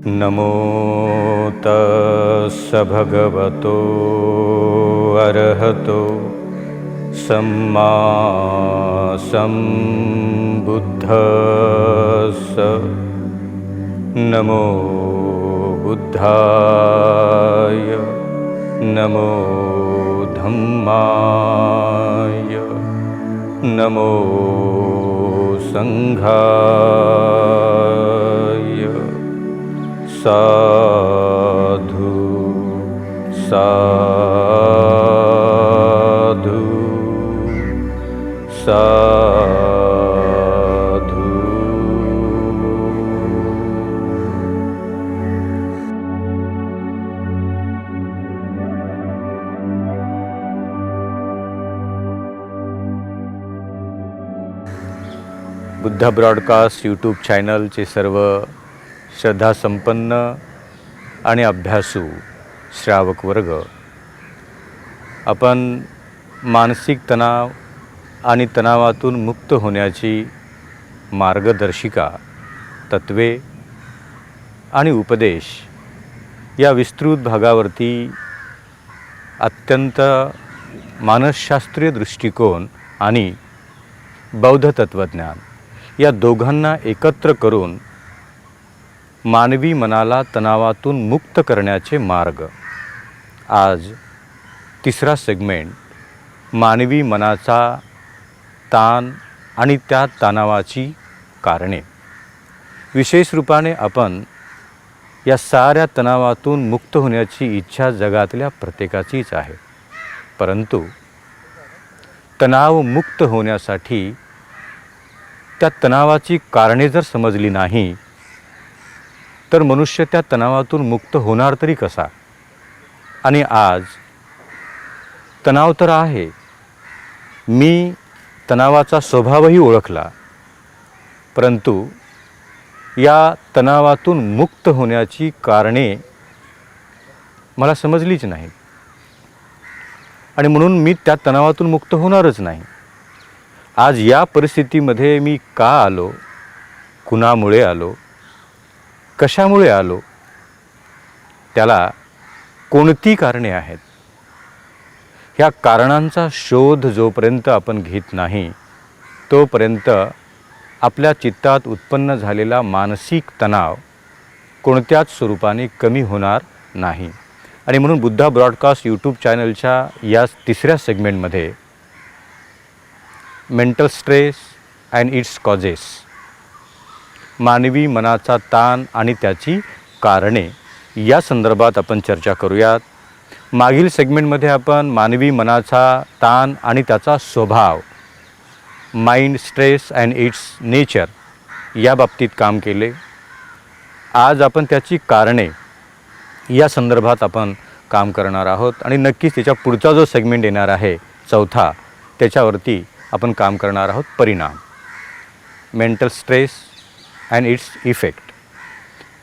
नमो तस्स भगवतो अरहतो सम्मा सम्बुद्धस्स। नमो बुद्धाय, नमो धम्माय, नमो संघाय। साधु साधु साधु। Buddha broadcast YouTube चॅनलचे सर्व श्रद्धासंपन्न आणि अभ्यासू श्रावक वर्ग, आपण मानसिक तणाव आणि तणावातून मुक्त होण्याची मार्गदर्शिका, तत्त्वे आणि उपदेश या विस्तृत भागावरती अत्यंत मानसशास्त्रीय दृष्टिकोन आणि बौद्ध तत्त्वज्ञान या दोघांना एकत्र करून मानवी मनाला तणावातून मुक्त करण्याचे मार्ग। आज तिसरा सेगमेंट, मानवी मनाचा ताण आणि त्या तणावाची कारणे। विशेष रूपाने आपण या साऱ्या तणावातून मुक्त होण्याची इच्छा जगातल्या प्रत्येकाचीच आहे, परंतु तणाव मुक्त होण्यासाठी त्या तणावाची कारणे जर समजली नाही तर मनुष्य त्या तणावातून मुक्त होणार तरी कसा। आणि आज तणाव तर आहे, मी तणावाचा स्वभावही ओळखला, परंतु या तणावातून मुक्त होण्याची कारणे मला समजलीच नाही आणि म्हणून मी त्या तणावातून मुक्त होणारच नाही। आज या परिस्थितीमध्ये मी का आलो, कुणामुळे आलो, कशामुळे आलो, त्याला कोणती कारणे आहेत, ह्या कारणांचा शोध जोपर्यंत आपण घेत नाही तोपर्यंत आपल्या चित्तात उत्पन्न झालेला मानसिक तणाव कोणत्याच स्वरूपाने कमी होणार नाही। आणि म्हणून बुद्धा ब्रॉडकास्ट यूट्यूब चॅनलच्या या तिसऱ्या सेगमेंटमध्ये mental stress and it's causes, मानवी मनाचा ताण आणि त्याची कारणे या संदर्भात आपण चर्चा करूयात। मागील सेगमेंटमध्ये आपण मानवी मनाचा ताण आणि त्याचा स्वभाव, mind stress and it's nature या बाबतीत काम केले। आज आपण त्याची कारणे या संदर्भात आपण काम करणार आहोत आणि नक्कीच त्याच्या पुढचा जो सेगमेंट येणार आहे चौथा, त्याच्यावरती आपण काम करणार आहोत, परिणाम, mental stress and its effect,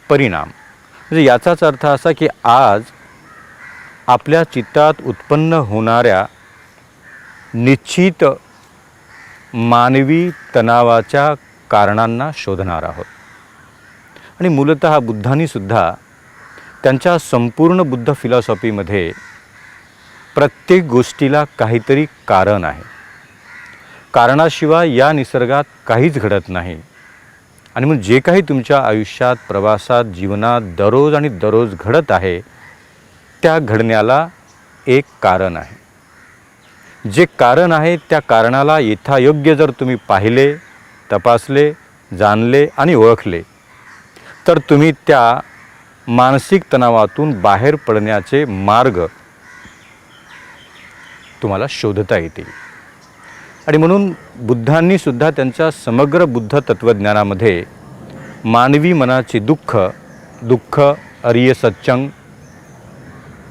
परिणाम। म्हणजे याचाच अर्थ असा की आज आपल्या चित्तात उत्पन्न होणाऱ्या निश्चित मानवी तणावाच्या कारणांना शोधणार आहोत। आणि मूलतः बुद्धांनी सुद्धा त्यांच्या संपूर्ण बुद्ध फिलॉसॉफीमध्ये प्रत्येक गोष्टीला काहीतरी कारण आहे, कारणाशिवाय या निसर्गात काहीच घडत नाही। आणि मग जे काही तुमच्या आयुष्यात, प्रवासात, जीवनात दररोज आणि दररोज घडत आहे त्या घडण्याला एक कारण आहे। जे कारण आहे त्या कारणाला यथायोग्य जर तुम्ही पाहिले, तपासले, जाणले आणि ओळखले तर तुम्ही त्या मानसिक तणावातून बाहेर पडण्याचे मार्ग तुम्हाला शोधता येतील। आणि म्हणून बुद्धांनी सुद्धा त्यांच्या समग्र बुद्ध तत्त्वज्ञानामध्ये मानवी मनाचे दुःख, अरिय सच्चंग,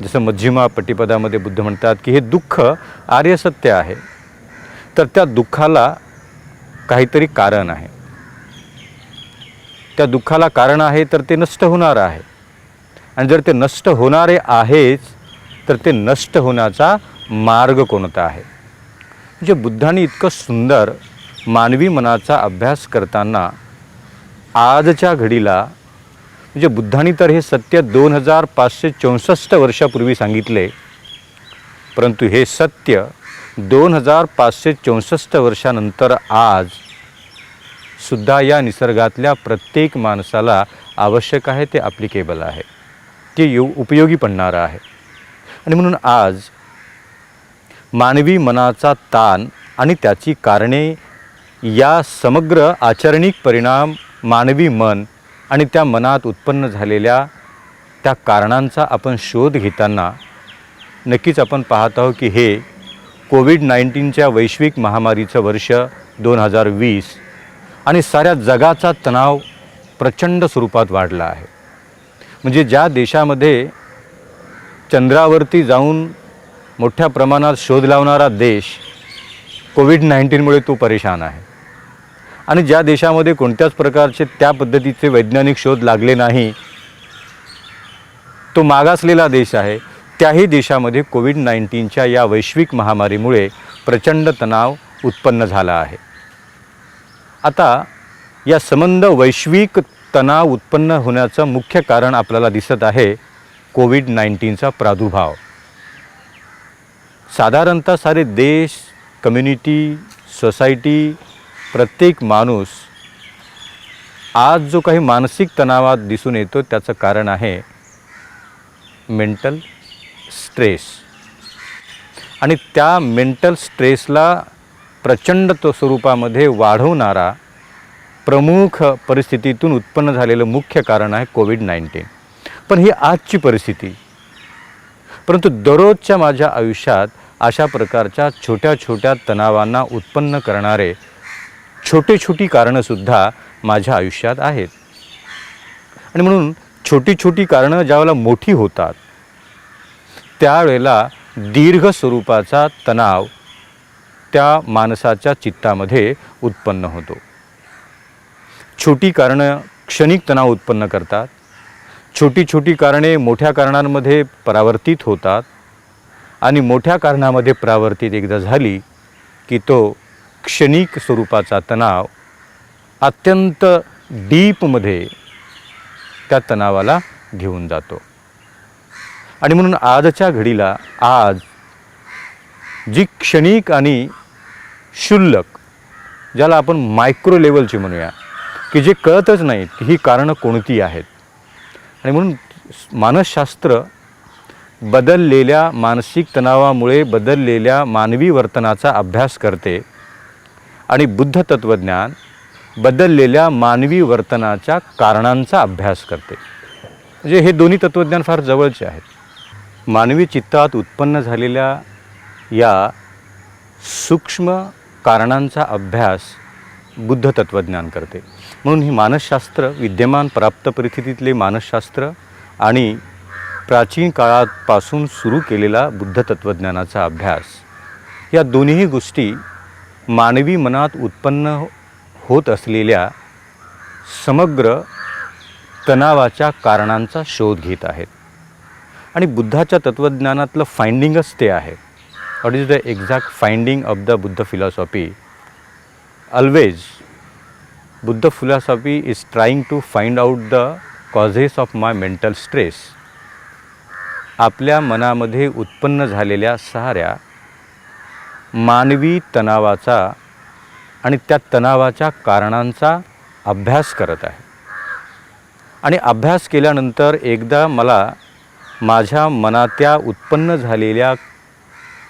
जसं मध्यमा पटिपदामध्ये बुद्ध म्हणतात की हे दुःख आर्य सत्य आहे, तर त्या दुःखाला काहीतरी कारण आहे, त्या दुःखाला कारण आहे तर ते नष्ट होणार आहे, आणि जर ते नष्ट होणारे आहेच तर ते नष्ट होण्याचा मार्ग कोणता आहे। म्हणजे बुद्धांनी इतकं सुंदर मानवी मनाचा अभ्यास करताना आजच्या घडीला म्हणजे बुद्धांनी तर हे सत्य 2564 वर्षापूर्वी सांगितले, परंतु हे सत्य 2564 वर्षानंतर आज सुद्धा या निसर्गातल्या प्रत्येक माणसाला आवश्यक आहे, ते ॲप्लिकेबल आहे, ते उपयोगी पडणारं आहे. आणि म्हणून आज मानवी मनाचा ताण आणि त्याची कारणे या समग्र आचरणिक परिणाम मानवी मन आणि त्या मनात उत्पन्न झालेल्या त्या कारणांचा आपण शोध घेताना नक्कीच आपण पाहत आहोत की हे कोविड-19च्या वैश्विक महामारीचं वर्ष 2020 आणि साऱ्या जगाचा तणाव प्रचंड स्वरूपात वाढला आहे. म्हणजे ज्या देशामध्ये चंद्रावरती जाऊन मोठ्या प्रमाणात शोध लावणारा देश कोविड-19मुळे तो परेशान आहे, आणि ज्या देशामध्ये कोणत्याच प्रकारचे त्या पद्धतीचे वैज्ञानिक शोध लागले नाही, तो मागासलेला देश आहे. त्याही देशामध्ये कोविड-19च्या या वैश्विक महामारीमुळे प्रचंड तणाव उत्पन्न झाला आहे. आता या संबंध वैश्विक तणाव उत्पन्न होण्याचं मुख्य कारण आपल्याला दिसत आहे कोविड-19चा प्रादुर्भाव. साधारणतः सारे देश, कम्युनिटी, सोसायटी, प्रत्येक माणूस आज जो काही मानसिक तणावात दिसून येतो त्याचं कारण आहे मेंटल स्ट्रेस. आणि त्या मेंटल स्ट्रेसला प्रचंड तो स्वरूपामध्ये वाढवणारा प्रमुख परिस्थितीतून उत्पन्न झालेलं मुख्य कारण आहे कोविड-19. पण ही आजची परिस्थिती. परंतु दररोजच्या माझ्या आयुष्यात अशा प्रकारच्या छोट्या छोट्या तणावांना उत्पन्न करणारे छोटी कारणंसुद्धा माझ्या आयुष्यात आहेत. आणि म्हणून छोटी कारणं ज्यावेळेला मोठी होतात त्यावेळेला दीर्घ स्वरूपाचा तणाव त्या माणसाच्या चित्तामध्ये उत्पन्न होतो. छोटी कारणं क्षणिक तणाव उत्पन्न करतात. छोटी कारणे मोठ्या कारणांमध्ये परावर्तित होतात, आणि मोठ्या कारणामध्ये परावर्तित एकदा झाली की तो क्षणिक स्वरूपाचा तणाव अत्यंत डीपमध्ये त्या तणावाला घेऊन जातो. आणि म्हणून आजच्या घडीला आज जी क्षणिक आणि क्षुल्लक, ज्याला आपण मायक्रो लेवलची म्हणूया, की जे कळतच नाही की ही कारणं कोणती आहेत. आणि म्हणून मानसशास्त्र बदललेल्या मानसिक तणावामुळे बदललेल्या मानवी वर्तनाचा अभ्यास करते, आणि बुद्ध तत्त्वज्ञान बदललेल्या मानवी वर्तनाच्या कारणांचा अभ्यास करते. म्हणजे हे दोन्ही तत्त्वज्ञान फार जवळचे आहेत. मानवी चित्तात उत्पन्न झालेल्या या सूक्ष्म कारणांचा अभ्यास बुद्ध तत्त्वज्ञान करते. म्हणून ही मानसशास्त्र, विद्यमान प्राप्त परिस्थितीतले मानसशास्त्र आणि प्राचीन काळापासून सुरू केलेला बुद्ध तत्त्वज्ञानाचा अभ्यास, या दोन्ही गोष्टी मानवी मनात उत्पन्न होत असलेल्या समग्र तणावाच्या कारणांचा शोध घेत आहेत. आणि बुद्धाच्या तत्त्वज्ञानातलं फाइंडिंगच ते आहे. What is the exact finding of the Buddha philosophy? Always Buddha philosophy is trying to find out the causes of my mental stress. आपल्या मनामध्ये उत्पन्न झालेल्या साऱ्या मानवी तणावाचा आणि त्या तणावाच्या कारणांचा अभ्यास करत आहे. आणि अभ्यास केल्यानंतर एकदा मला माझ्या मनातल्या उत्पन्न झालेल्या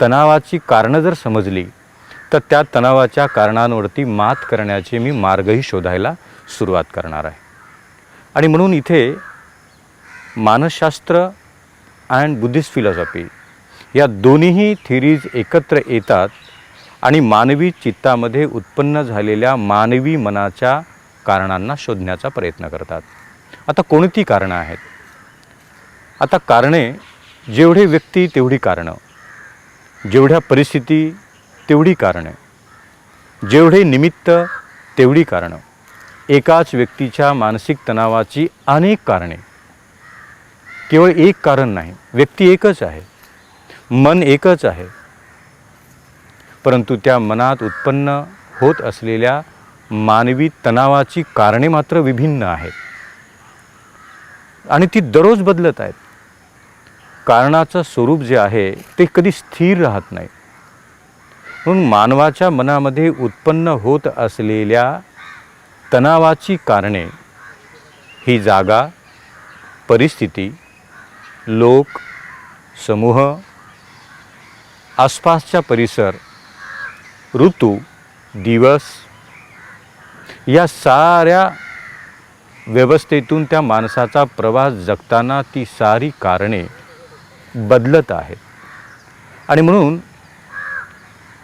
तणावाची कारणं जर समजली, तर त्या तणावाच्या कारणांवरती मात करण्याचे मी मार्गही शोधायला सुरुवात करणार आहे. आणि म्हणून इथे मानसशास्त्र अँड बुद्धिस्ट फिलॉसॉफी या दोन्हीही थिरीज एकत्र येतात आणि मानवी चित्तामध्ये उत्पन्न झालेल्या मानवी मनाच्या कारणांना शोधण्याचा प्रयत्न करतात. आता कोणती कारणं आहेत? आता कारणे, जेवढे व्यक्ती तेवढी कारणं, जेवढ्या परिस्थिती तेवढी कारणं, जेवढे निमित्त तेवढी कारणं. एकाच व्यक्तीच्या मानसिक तणावाची अनेक कारणे. केवळ एक कारण नाही, व्यक्ती एकच आहे, मन एकच आहे, परंतु त्या मनात उत्पन्न होत असलेल्या मानवी तणावाची कारणे मात्र विभिन्न आहेत. आणि ती दररोज बदलत आहेत. कारणाचं स्वरूप जे आहे ते कधी स्थिर राहत नाही. म्हणून मानवाच्या मनामध्ये उत्पन्न होत असलेल्या तणावाची कारणे ही जागा, परिस्थिती, लोक, समूह, आसपासचा परिसर, ऋतू, दिवस या साऱ्या व्यवस्थेतून त्या माणसाचा प्रवास जगताना ती सारी कारणे बदलत आहेत. आणि म्हणून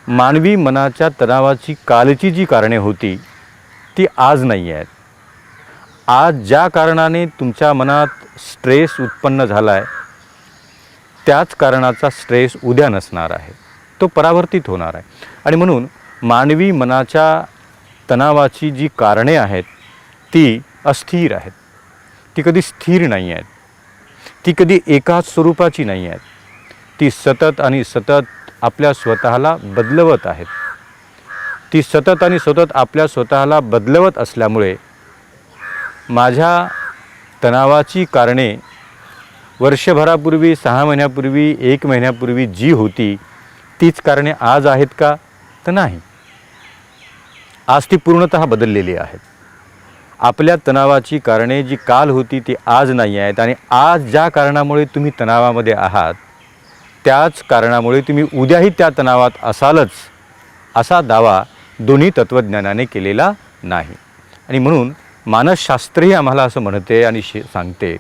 मानवी मनाच्या तणावाची कालची जी कारणे होती ती आज नाही आहेत. आज ज्या कारणाने तुमच्या मनात स्ट्रेस उत्पन्न झाला आहे त्याच कारणाचा स्ट्रेस उद्या नसणार आहे, तो परावर्तित होणार आहे. आणि म्हणून मानवी मनाच्या तणावाची जी कारणे आहेत ती अस्थिर आहेत, ती कधी स्थिर नाही आहेत, ती कधी एकाच स्वरूपाची नाही आहेत. ती सतत आणि सतत आपल्या स्वतःला बदलवत आहेत. ती सतत आणि सतत आपल्या स्वतःला बदलवत असल्यामुळे माझ्या तणावाची कारणे वर्षभरापूर्वी, 6 महिन्यापूर्वी, 1 महिन्यापूर्वी जी होती तीच कारणे आज आहेत का? तर नाही. आज ती पूर्णतः बदललेली आहेत. आपल्या तणावाची कारणे जी काल होती ती आज नाही आहेत. आणि आज ज्या कारणामुळे तुम्ही तणावामध्ये आहात त्याच कारणामुळे तुम्ही उद्याही त्या तणावात असालच असा दावा दोन्ही तत्त्वज्ञानाने केलेला नाही. आणि म्हणून मानसशास्त्रही आम्हाला असं म्हणते आणि सांगते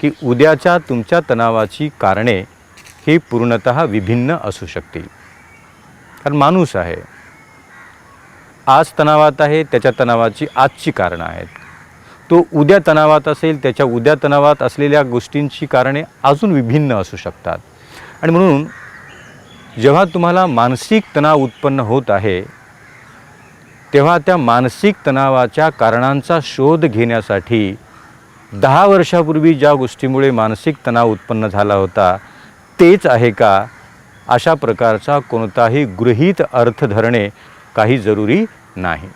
की उद्याच्या तुमच्या तणावाची कारणे ही पूर्णतः विभिन्न असू शकतील. कारण माणूस आहे, आज तणावात आहे, त्याच्या तणावाची आजची कारणं आहेत. तो उद्या तणावात असेल, त्याच्या उद्या तणावात असलेल्या गोष्टींची कारणे अजून विभिन्न असू शकतात. आणि म्हणून जेव्हा तुम्हाला मानसिक तणाव उत्पन्न होत आहे तेव्हा त्या मानसिक तणावाच्या कारणांचा शोध घेण्यासाठी 10 वर्षापूर्वी ज्या गोष्टीमुळे मानसिक तणाव उत्पन्न झाला होता तेच आहे का, अशा प्रकारचा कोणताही गृहीत अर्थ धरणे काही जरुरी नाही.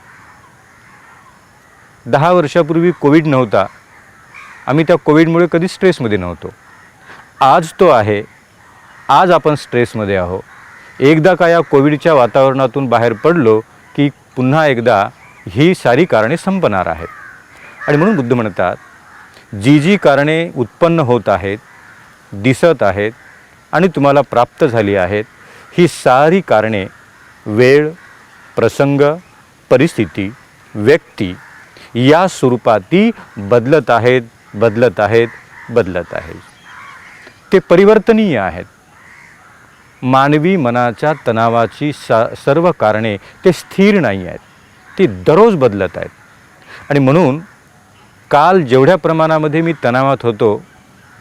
10 वर्षापूर्वी कोविड नव्हता, आम्ही त्या कोविडमुळे कधी स्ट्रेसमध्ये नव्हतो. आज तो आहे, आज आपण स्ट्रेसमध्ये आहो. एकदा का या कोविडच्या वातावरणातून बाहेर पडलो की पुन्हा एकदा ही सारी कारणे संपणार आहेत. आणि म्हणून बुद्ध म्हणतात जी जी कारणे उत्पन्न होत आहेत, दिसत आहेत आणि तुम्हाला प्राप्त झाली आहेत, ही सारी कारणे वेळ, प्रसंग, परिस्थिती, व्यक्ती या स्वरूपात ती बदलत आहेत, बदलत आहेत, बदलत आहेत. ते परिवर्तनीय आहेत. मानवी मनाच्या तणावाची सर्व कारणे ते स्थिर नाही आहेत, ती दररोज बदलत आहेत. आणि म्हणून काल जेवढ्या प्रमाणामध्ये मी तणावात होतो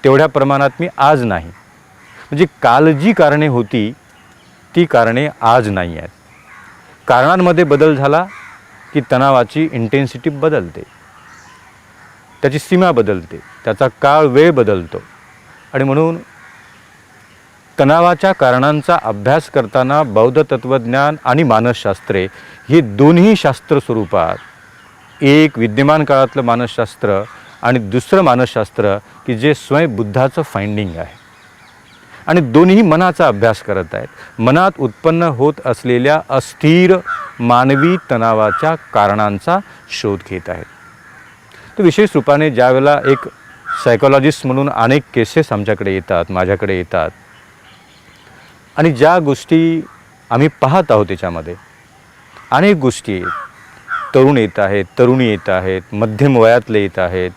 तेवढ्या प्रमाणात मी आज नाही. म्हणजे काल जी कारणे होती ती कारणे आज नाही आहेत. कारणांमध्ये बदल झाला की तणावाची इंटेन्सिटी बदलते, त्याची सीमा बदलते, त्याचा काळ वेळ बदलतो. आणि म्हणून तणावाच्या कारणांचा अभ्यास करताना बौद्ध तत्त्वज्ञान आणि मानसशास्त्रे ही दोन्ही शास्त्र स्वरूपात, एक विद्यमान काळातलं मानसशास्त्र आणि दुसरं मानसशास्त्र की जे स्वयं बुद्धाचं फाइंडिंग आहे, आणि दोन्ही मनाचा अभ्यास करत आहेत. मनात उत्पन्न होत असलेल्या अस्थिर मानवी तणावाच्या कारणांचा शोध घेत आहेत. तर विशेष रूपाने ज्यावेळेला एक सायकोलॉजिस्ट म्हणून अनेक केसेस आमच्याकडे येतात, माझ्याकडे येतात, आणि ज्या गोष्टी आम्ही पाहत आहोत त्याच्यामध्ये अनेक गोष्टी आहेत. तरुण येत आहेत, तरुणी येत आहेत, मध्यम वयातले येत आहेत,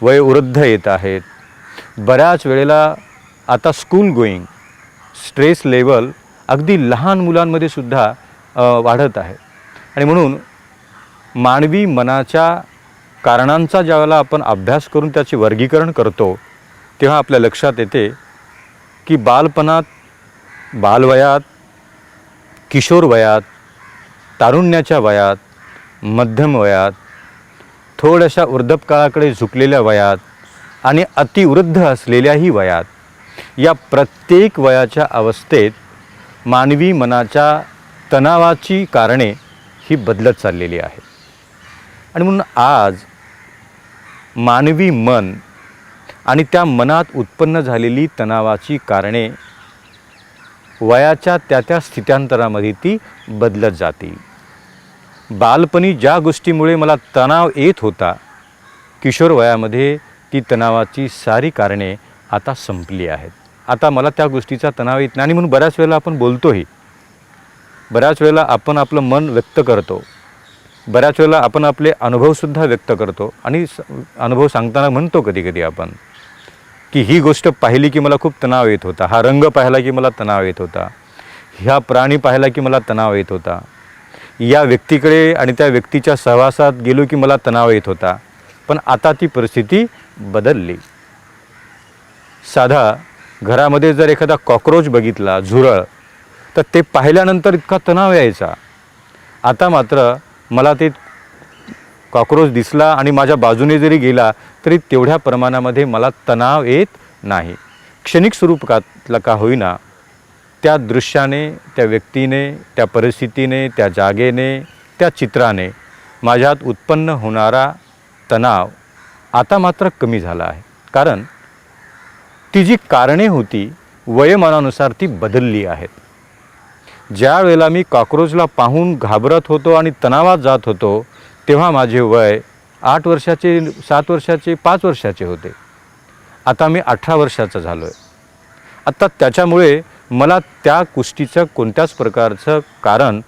वयोवृद्ध येत आहेत. बऱ्याच वेळेला आता स्कूल गोईंग स्ट्रेस लेवल अगदी लहान मुलांमध्ये सुद्धा वाढत आहे. आणि म्हणून मानवी मनाच्या कारणांचा ज्यावेळेला आपण अभ्यास करून त्याचे वर्गीकरण करतो तेव्हा आपल्या लक्षात येते की बालपणात, बालवयात, किशोर वयात, तारुण्याच्या वयात, मध्यम वयात, थोड्याशा वृद्धपकाळाकडे झुकलेल्या वयात आणि अतिवृद्ध असलेल्याही वयात, या प्रत्येक वयाच्या अवस्थेत मानवी मनाच्या तणावाची कारणे ही बदलत चाललेली आहेत. आणि म्हणून आज मानवी मन आणि त्या मनात उत्पन्न झालेली तणावाची कारणे वयाच्या त्या स्थित्यांतरामध्ये ती बदलत जातील. बालपणी ज्या गोष्टीमुळे मला तणाव येत होता, किशोर वयामध्ये ती तणावाची सारी कारणे आता संपली आहेत. आता मला त्या गोष्टीचा तणाव येत नाही. आणि म्हणून बऱ्याच वेळेला आपण बोलतोही, बऱ्याच वेळेला आपण आपलं मन व्यक्त करतो, बऱ्याच वेळेला आपण आपले अनुभवसुद्धा व्यक्त करतो. आणि अनुभव सांगताना म्हणतो कधी कधी आपण की ही गोष्ट पाहिली की मला खूप तणाव येत होता, हा रंग पाहिला की मला तणाव येत होता, ह्या प्राणी पाहिला की मला तणाव येत होता, या व्यक्तीकडे आणि त्या व्यक्तीच्या सहवासात गेलो की मला तणाव येत होता. पण आता ती परिस्थिती बदलली. साधा घरामध्ये जर एखादा कॉक्रोच बघितला, झुरळ, तर ते पाहिल्यानंतर इतका तणाव यायचा. आता मात्र मला ते कॉक्रोच दिसला आणि माझ्या बाजूने जरी गेला तरी तेवढ्या प्रमाणामध्ये मला तणाव येत नाही. क्षणिक स्वरूपातला का होईना, त्या दृश्याने, त्या व्यक्तीने, त्या परिस्थितीने, त्या जागेने, त्या चित्राने माझ्यात उत्पन्न होणारा तणाव आता मात्र कमी झाला आहे. कारण ती जी कारणे होती वयोमानानुसार ती बदलली आहेत. ज्या वेळेला मी कॉक्रोचला पाहून घाबरत होतो आणि तणावात जात होतो, तेव्हा माझे वय 8 वर्षाचे, 7 वर्षाचे, 5 वर्षाचे होते. आता मी 18 वर्षाचा झालो आहे. आता त्याच्यामुळे मला त्या गोष्टीचं कोणत्याच प्रकारचं कारण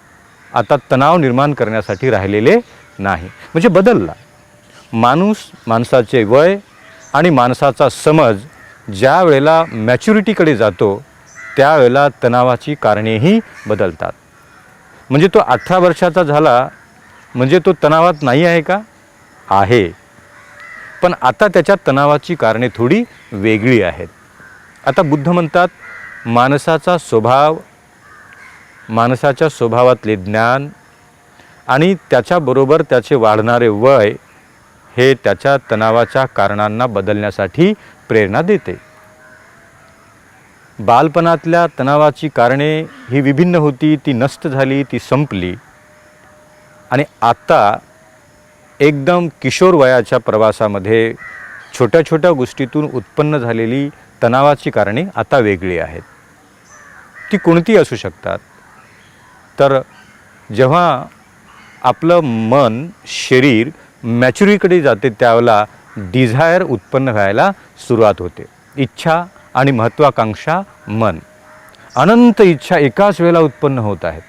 आता तणाव निर्माण करण्यासाठी राहिलेले नाही. म्हणजे बदलला माणसाचे वय आणि माणसाचा समज ज्या वेळेला मॅच्युरिटीकडे जातो त्यावेळेला तणावाची कारणेही बदलतात. म्हणजे तो 18 वर्षाचा झाला म्हणजे तो तणावात नाही आहे का? आहे. पण आता त्याच्या तणावाची कारणे थोडी वेगळी आहेत. आता बुद्ध म्हणतात माणसाचा स्वभाव, माणसाच्या स्वभावातले ज्ञान आणि त्याच्याबरोबर त्याचे वाढणारे वय हे त्याच्या तणावाच्या कारणांना बदलण्यासाठी प्रेरणा देते. बालपणातल्या तणावाची कारणे ही विभिन्न होती, ती नष्ट झाली, ती संपली. आणि आता एकदम किशोर वयाच्या प्रवासामध्ये छोट्या छोट्या गोष्टीतून उत्पन्न झालेली तणावाची कारणे आता वेगळी आहेत. ती कोणती असू शकतात? तर जेव्हा आपलं मन, शरीर मॅच्युरिटीकडे जाते त्यावेळेला डिझायर उत्पन्न व्हायला सुरुवात होते. इच्छा आणि महत्त्वाकांक्षा, मन, अनंत इच्छा एकाच वेळेला उत्पन्न होत आहेत.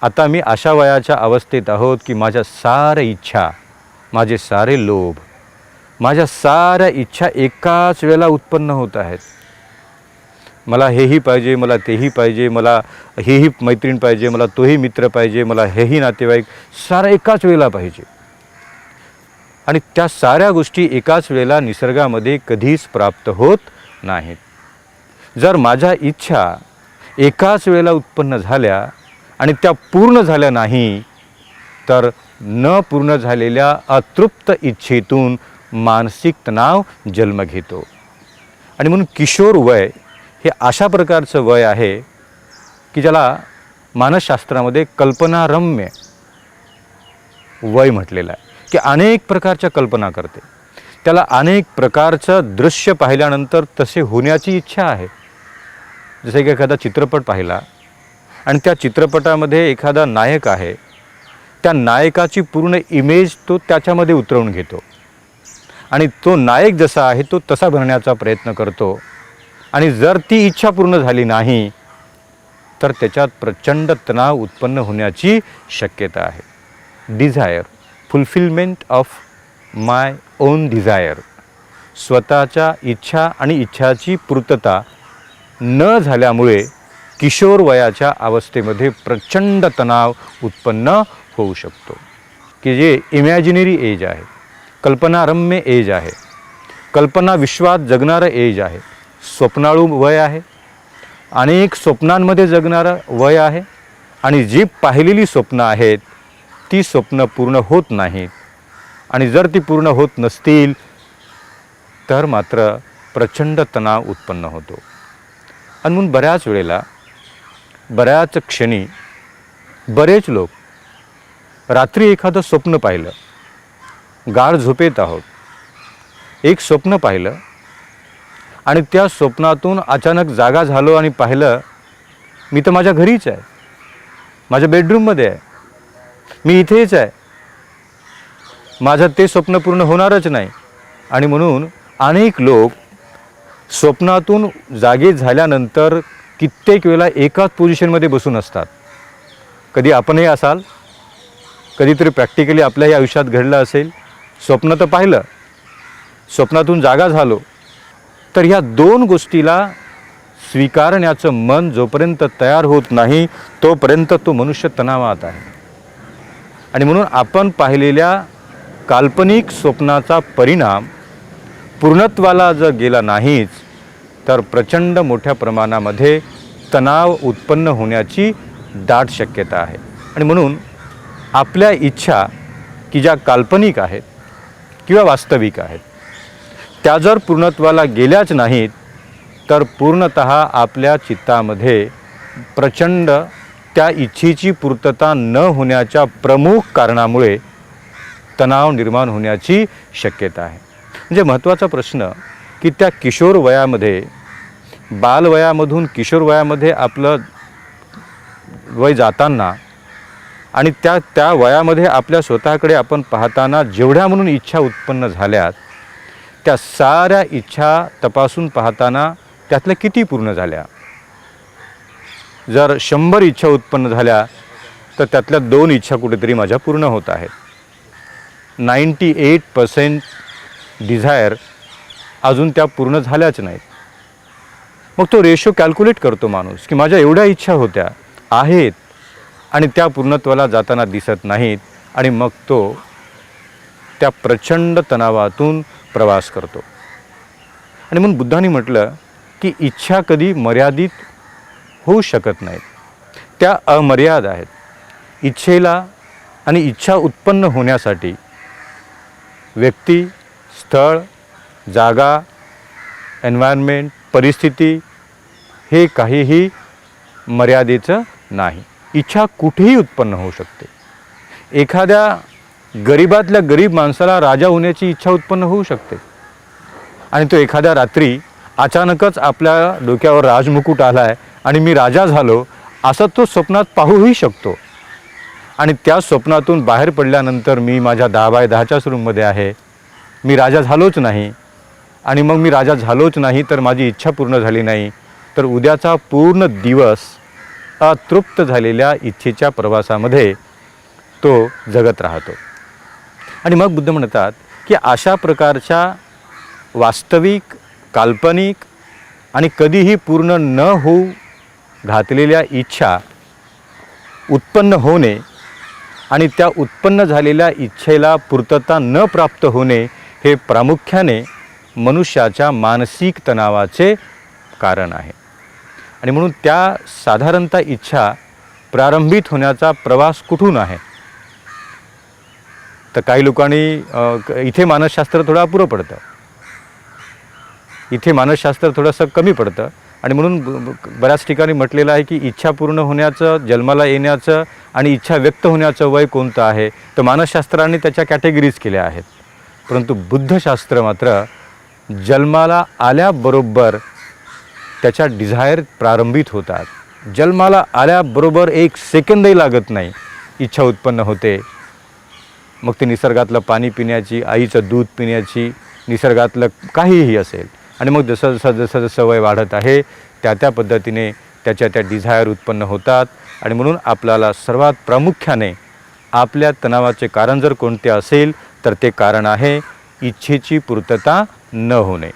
आता मी अशा वयाच्या अवस्थेत आहोत की माझ्या साऱ्या इच्छा, माझे सारे लोभ, माझ्या साऱ्या इच्छा एकाच वेळेला उत्पन्न होत आहेत. मला हेही पाहिजे, मला तेही पाहिजे, मला हेही मैत्रीण पाहिजे, मला तोही मित्र पाहिजे, मला हेही नातेवाईक, सारं एकाच वेळेला पाहिजे. आणि त्या साऱ्या गोष्टी एकाच वेळेला निसर्गामध्ये कधीच प्राप्त होत नाहीत. जर माझ्या इच्छा एकाच वेळेला उत्पन्न झाल्या आणि त्या पूर्ण झाल्या नाही तर न पूर्ण झालेल्या अतृप्त इच्छेतून मानसिक तणाव जन्म घेतो. आणि म्हणून किशोर वय हे अशा प्रकारचं वय आहे की ज्याला मानसशास्त्रामध्ये कल्पनारम्य वय म्हटलेलं आहे. की अनेक प्रकारच्या कल्पना करते, त्याला अनेक प्रकारचं दृश्य पाहिल्यानंतर तसे होण्याची इच्छा आहे. जसे की एखादा चित्रपट पाहिला आणि त्या चित्रपटामध्ये एखादा नायक आहे, त्या नायकाची पूर्ण इमेज तो त्याच्यामध्ये उतरवून घेतो आणि तो नायक जसा आहे तो तसा बनण्याचा प्रयत्न करतो. आणि जर ती इच्छा पूर्ण झाली नाही तर त्याच्यात प्रचंड तणाव उत्पन्न होण्याची शक्यता आहे. Desire, fulfilment of my own desire, स्वतःच्या इच्छा आणि इच्छाची पूर्तता न झाल्यामुळे किशोर वयाच्या अवस्थेमध्ये प्रचंड तणाव उत्पन्न होऊ शकतो. की जे इमॅजिनरी एज आहे, कल्पनारम्य एज आहे, कल्पना विश्वात जगणारं एज आहे, स्वप्नाळू वय आहे, अनेक स्वप्नांमध्ये जगणारं वय आहे. आणि जी पाहिलेली स्वप्न आहेत ती स्वप्न पूर्ण होत नाहीत. आणि जर ती पूर्ण होत नसतील तर मात्र प्रचंड तणाव उत्पन्न होतो. आणि म्हणून बऱ्याच वेळेला, बऱ्याच क्षणी बरेच लोक रात्री एखादं स्वप्न पाहिलं, गाढ झोपेत आहोत एक स्वप्न पाहिलं आणि त्या स्वप्नातून अचानक जागा झालो आणि पाहिलं मी तर माझ्या घरीच आहे, माझ्या बेडरूममध्ये आहे, मी इथेच आहे, माझं ते स्वप्न पूर्ण होणारच नाही. आणि म्हणून अनेक लोक स्वप्नातून जागे झाल्यानंतर कित्येक वेळा एकाच पोझिशनमध्ये बसून असतात. कधी आपणही असाल, कधीतरी प्रॅक्टिकली आपल्याही आयुष्यात घडलं असेल. स्वप्न तर पाहिलं, स्वप्नातून जागा झालो, तर ह्या दोन गोष्टीला स्वीकारण्याचं मन जोपर्यंत तयार होत नाही तोपर्यंत तो मनुष्य तणावात आहे. आणि म्हणून आपण पाहिलेल्या काल्पनिक स्वप्नाचा परिणाम पूर्णत्वाला जर गेला नाहीच तर प्रचंड मोठ्या प्रमाणामध्ये तणाव उत्पन्न होण्याची दाट शक्यता आहे. आणि म्हणून आपल्या इच्छा की ज्या काल्पनिक आहेत किंवा वास्तविक आहेत त्या जर पूर्णत्वाला गेल्याच नाहीत तर पूर्णतः आपल्या चित्तामध्ये प्रचंड त्या इच्छेची पूर्तता न होण्याच्या प्रमुख कारणामुळे तणाव निर्माण होण्याची शक्यता आहे. म्हणजे महत्त्वाचा प्रश्न की त्या किशोर वयामध्ये, बालवयामधून किशोर वयामध्ये आपलं वय जाताना आणि त्या वयामध्ये आपल्या स्वतःकडे आपण पाहताना जेवढ्या म्हणून इच्छा उत्पन्न झाल्यात त्या साऱ्या इच्छा तपासून पाहताना त्यातल्या किती पूर्ण झाल्या. जर 100 इच्छा उत्पन्न झाल्या तर त्यातल्या 2 इच्छा कुठेतरी माझ्या पूर्ण होत आहेत. 98% डिझायर अजून त्या पूर्ण झाल्याच नाहीत. मग तो रेशो कॅल्क्युलेट करतो माणूस की माझ्या एवढ्या इच्छा होत्या आहेत आणि त्या पूर्णत्वाला जाताना दिसत नाहीत आणि मग तो त्या प्रचंड तणावातून प्रवास करतो. आणि म्हणून बुद्धांनी म्हटलं की इच्छा कधी मर्यादित होऊ शकत नाहीत, त्या अमर्याद आहेत. इच्छेला आणि इच्छा उत्पन्न होण्यासाठी व्यक्ती, स्थळ, जागा, एन्व्हायरमेंट, परिस्थिती हे काहीही मर्यादेचं नाही. इच्छा कुठेही उत्पन्न होऊ शकते. एखाद्या गरीबातल्या गरीब माणसाला राजा होण्याची इच्छा उत्पन्न होऊ शकते आणि तो एखाद्या रात्री अचानकच आपल्या डोक्यावर राजमुकुट आला आहे आणि मी राजा झालो असं तो स्वप्नात पाहूही शकतो. आणि त्या स्वप्नातून बाहेर पडल्यानंतर मी माझ्या 10x10च्याच रूममध्ये आहे, मी राजा झालोच नाही. आणि मग मी राजा झालोच नाही तर माझी इच्छा पूर्ण झाली नाही, तर उद्याचा पूर्ण दिवस अतृप्त झालेल्या इच्छेच्या प्रवासामध्ये तो जगत राहतो. आणि मग बुद्ध म्हणतात की अशा प्रकारच्या वास्तविक, काल्पनिक आणि कधीही पूर्ण न होऊ घातलेल्या इच्छा उत्पन्न होणे आणि त्या उत्पन्न झालेल्या इच्छेला पूर्तता न प्राप्त होणे हे प्रामुख्याने मनुष्याच्या मानसिक तणावाचे कारण आहे. आणि म्हणून त्या साधारणतः इच्छा प्रारंभित होण्याचा प्रवास कुठून आहे. तर काही लोकांनी इथे मानसशास्त्र थोडं अपुरं पडतं, इथे मानसशास्त्र थोडंसं कमी पडतं. आणि म्हणून बऱ्याच ठिकाणी म्हटलेलं आहे की इच्छा पूर्ण होण्याचं, जन्माला येण्याचं आणि इच्छा व्यक्त होण्याचं वय कोणतं आहे. तर मानसशास्त्राने त्याच्या कॅटेगरीज केल्या आहेत. परंतु बुद्धशास्त्र मात्र जन्माला आल्याबरोबर त्याच्या डिझायर प्रारंभित होतात. जन्माला आल्याबरोबर 1 सेकंदही लागत नाही इच्छा उत्पन्न होते. मग ते निसर्गातलं पाणी पिण्याची, आईचं दूध पिण्याची, निसर्गातलं काहीही असेल. आणि मग जसं वय वाढत आहे त्या पद्धतीने त्याच्या डिझायर उत्पन्न होतात. आणि म्हणून आपल्याला सर्वात प्रामुख्याने आपल्या तणावाचे कारण जर कोणते असेल तर ते कारण आहे इच्छेची पूर्तता न होणे.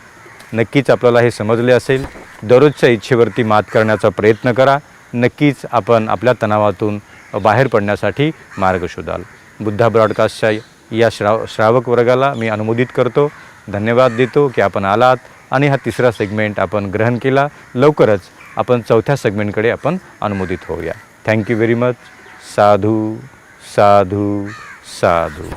नक्कीच आपल्याला हे समजले असेल. दररोजच्या इच्छेवरती मात करण्याचा प्रयत्न करा. नक्कीच आपण आपल्या तणावातून बाहेर पडण्यासाठी मार्ग शोधाल. बुद्धा ब्रॉडकास्टच्या या श्रावक वर्गाला मी अनुमोदित करतो, धन्यवाद देतो की आपण आलात आणि हा 3रा सेगमेंट आपण ग्रहण केला. लवकरच आपण 4थ्या सेगमेंटकडे आपण अनुमोदित होऊया. Thank you very much. साधू साधू साधू.